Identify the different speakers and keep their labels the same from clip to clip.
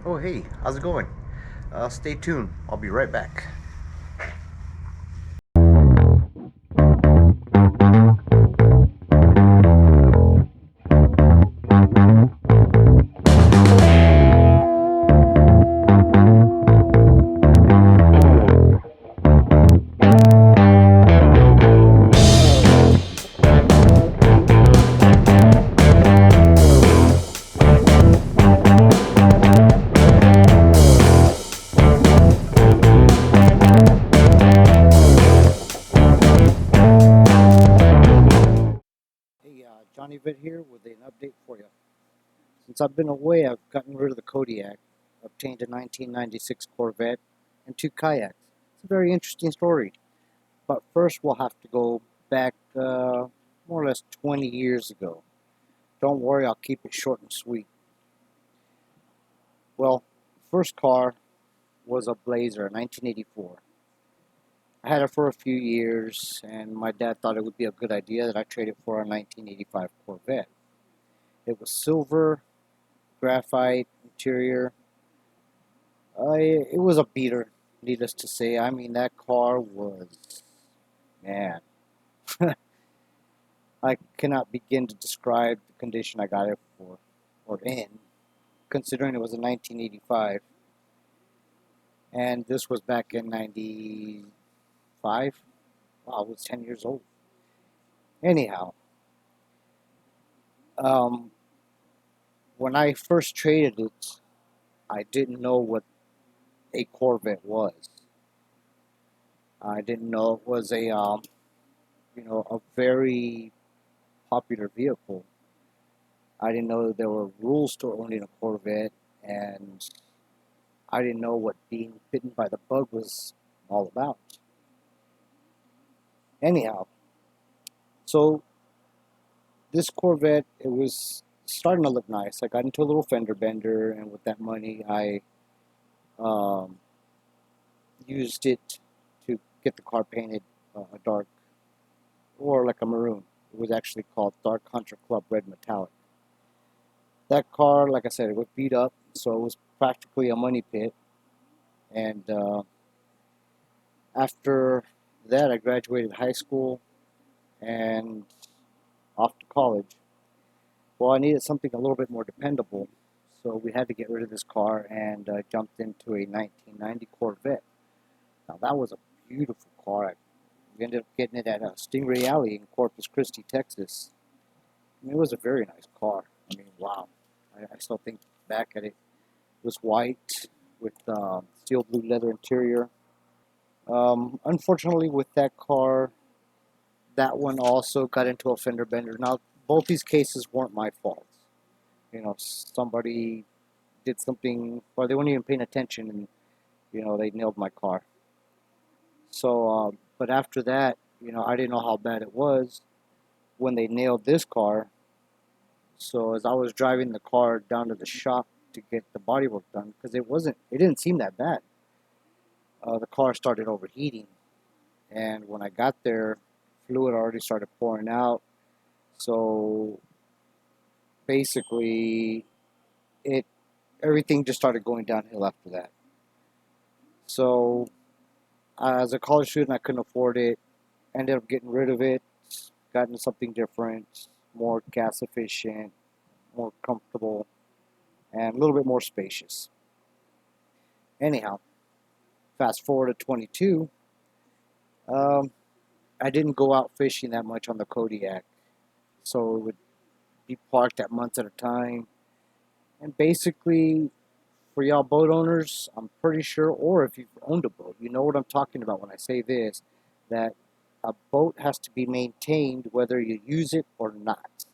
Speaker 1: Oh, hey, how's it going? Stay tuned. I'll be right back. Hey, JohnnyVet here with an update for you. Since I've been away, I've gotten rid of the Kodiak, obtained a 1996 Corvette, and two kayaks. It's a very interesting story. But first, we'll have to go back more or less 20 years ago. Don't worry, I'll keep it short and sweet. Well, first car was a Blazer, 1984. I had it for a few years, and my dad thought it would be a good idea that I trade it for a 1985 Corvette. It was silver, graphite interior. It was a beater, needless to say. I mean, that car was, man, I cannot begin to describe the condition I got it for, or in, considering it was a 1985. And this was back in 95. Wow, I was 10 years old. Anyhow, um, when I first traded it, I didn't know what a Corvette was. I didn't know it was a very popular vehicle. I didn't know there were rules to owning a Corvette, and I didn't know what being bitten by the bug was all about. Anyhow, so this Corvette, it was starting to look nice. I got into a little fender bender, and with that money, I um, used it to get the car painted a dark or like a maroon. It was actually called Dark Hunter Club Red Metallic. That car, like I said, it was beat up, so it was practically a money pit. And after that, I graduated high school and off to college. Well, I needed something a little bit more dependable, so we had to get rid of this car and jumped into a 1990 Corvette. Now, that was a beautiful car. We ended up getting it at Stingray Alley in Corpus Christi, Texas. I mean, it was a very nice car. I mean, wow. I still think back at it. It was white with steel blue leather interior. Unfortunately, with that car, that one also got into a fender bender. Now, both these cases weren't my fault. Somebody did something, or they weren't even paying attention, and they nailed my car. So, but after that, I didn't know how bad it was when they nailed this car. So as I was driving the car down to the shop to get the bodywork done, because it didn't seem that bad. The car started overheating, and when I got there, fluid already started pouring out. So basically, it everything just started going downhill after that. So as a college student, I couldn't afford it. Ended up getting rid of it, got into something different, more gas efficient, more comfortable, and a little bit more spacious. Anyhow, fast forward to 22, um, I didn't go out fishing that much on the Kodiak, so it would be parked at months at a time. And basically, for y'all boat owners, I'm pretty sure, or if you've owned a boat, you know what I'm talking about when I say this, that a boat has to be maintained whether you use it or not.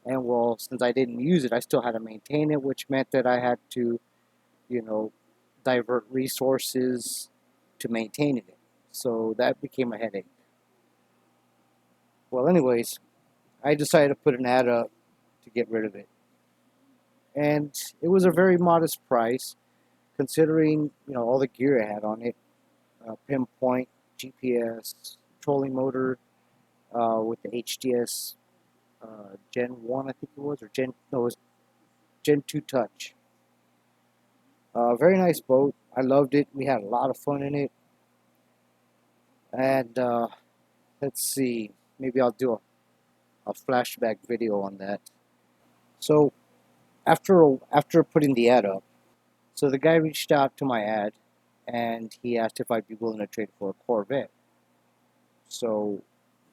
Speaker 1: And well, since I didn't use it, I still had to maintain it, which meant that I had to, you know, divert resources to maintaining it. So that became a headache. Well, anyways, I decided to put an ad up to get rid of it. And it was a very modest price considering, all the gear I had on it, pinpoint, GPS, trolling motor, with the HDS Gen 1, I think it was, or Gen, no, it was Gen 2 Touch. Very nice boat. I loved it. We had a lot of fun in it. And let's see, maybe I'll do a flashback video on that. So after putting the ad up, so the guy reached out to my ad, and he asked if I'd be willing to trade for a Corvette. So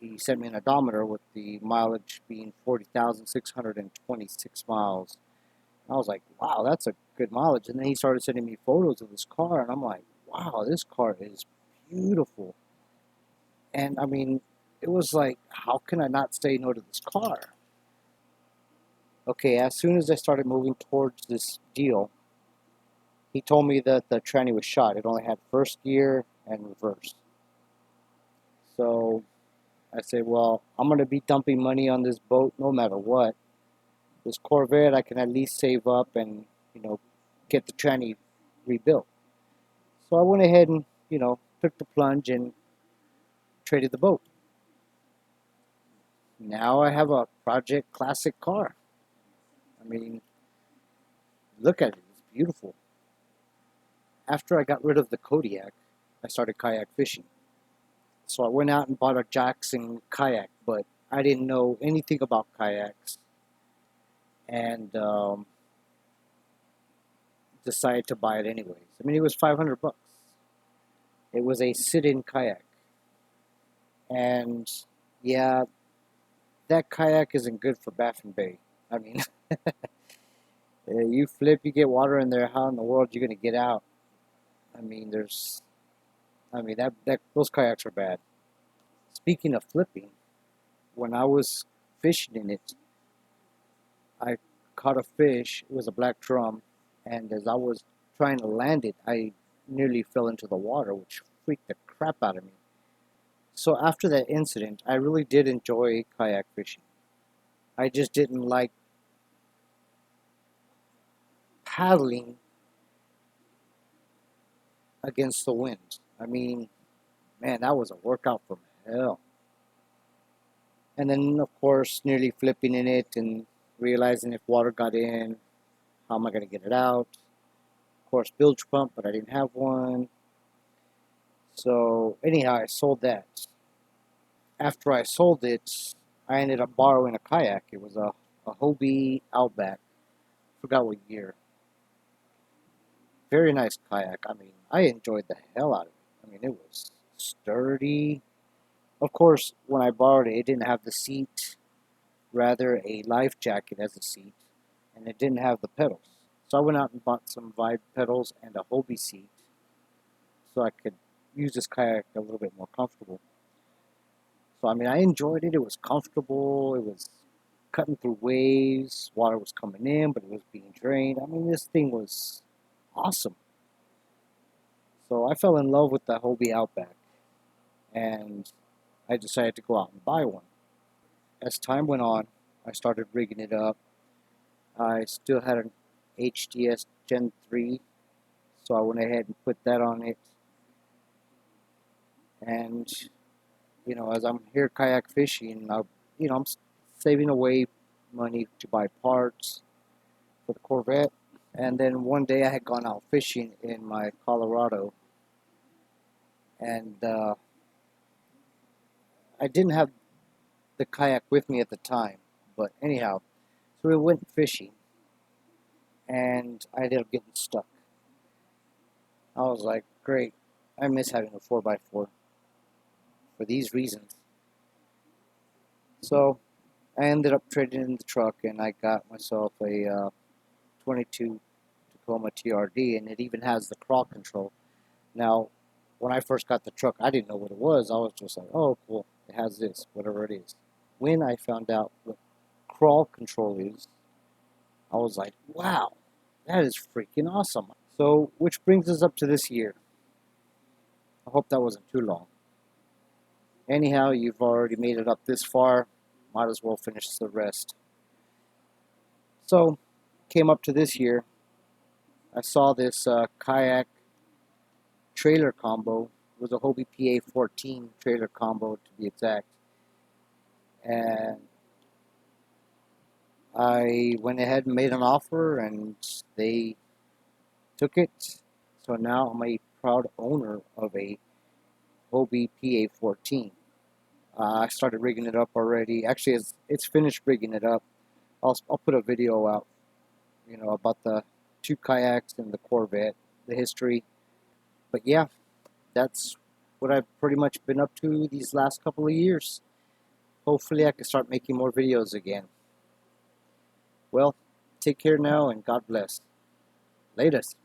Speaker 1: he sent me an odometer with the mileage being 40,626 miles. I was like, wow, that's a good mileage. And then he started sending me photos of this car, and I'm like, wow, this car is beautiful. And I mean, it was like, how can I not say no to this car? Okay, as soon as I started moving towards this deal, he told me that the tranny was shot. It only had first gear and reverse. So I said, well, I'm going to be dumping money on this boat no matter what. This Corvette, I can at least save up and, get the tranny rebuilt. So I went ahead and, took the plunge and traded the boat. Now I have a Project Classic car. I mean, look at it. It's beautiful. After I got rid of the Kodiak, I started kayak fishing. So I went out and bought a Jackson kayak, but I didn't know anything about kayaks, and decided to buy it anyways. I mean, it was $500. It was a sit-in kayak, and yeah, that kayak isn't good for Baffin Bay. I mean, you flip, you get water in there. How in the world are you gonna get out? I mean, that those kayaks are bad. Speaking of flipping, when I was fishing in it, I caught a fish. It was a black drum, and as I was trying to land it, I nearly fell into the water, which freaked the crap out of me. So after that incident, I really did enjoy kayak fishing. I just didn't like paddling against the wind. I mean, man, that was a workout from hell. And then, of course, nearly flipping in it and realizing if water got in, how am I going to get it out? Of course, bilge pump, but I didn't have one. So, anyhow, I sold that. After I sold it, I ended up borrowing a kayak. It was a Hobie Outback. Forgot what year. Very nice kayak. I mean, I enjoyed the hell out of it. I mean, it was sturdy. Of course, when I borrowed it, it didn't have the seat, rather a life jacket as a seat, and it didn't have the pedals. So I went out and bought some Vibe pedals and a Hobie seat so I could use this kayak a little bit more comfortable. So I mean, I enjoyed it. It was comfortable. It was cutting through waves. Water was coming in, but it was being drained. I mean, this thing was awesome. So I fell in love with the Hobie Outback, and I decided to go out and buy one. As time went on, I started rigging it up. I still had an HDS Gen 3, so I went ahead and put that on it. And, as I'm here kayak fishing, I'm saving away money to buy parts for the Corvette. And then one day I had gone out fishing in my Colorado, and I didn't have the kayak with me at the time. But anyhow, so we went fishing, and I ended up getting stuck. I was like, great, I miss having a 4x4 for these reasons. So I ended up trading in the truck, and I got myself a 22 Tacoma TRD, and it even has the crawl control. Now, when I first got the truck, I didn't know what it was. I was just like, oh, cool, it has this, whatever it is. When I found out what crawl control is, I was like, wow, that is freaking awesome. So, which brings us up to this year. I hope that wasn't too long. Anyhow, you've already made it up this far. Might as well finish the rest. So, came up to this year. I saw this kayak trailer combo. It was a Hobie PA14 trailer combo to be exact. And I went ahead and made an offer, and they took it. So now I'm a proud owner of a Hobie PA14. I started rigging it up already. Actually, it's finished rigging it up. I'll put a video out, about the two kayaks and the Corvette, the history. But yeah, that's what I've pretty much been up to these last couple of years. Hopefully, I can start making more videos again. Well, take care now and God bless. Latest.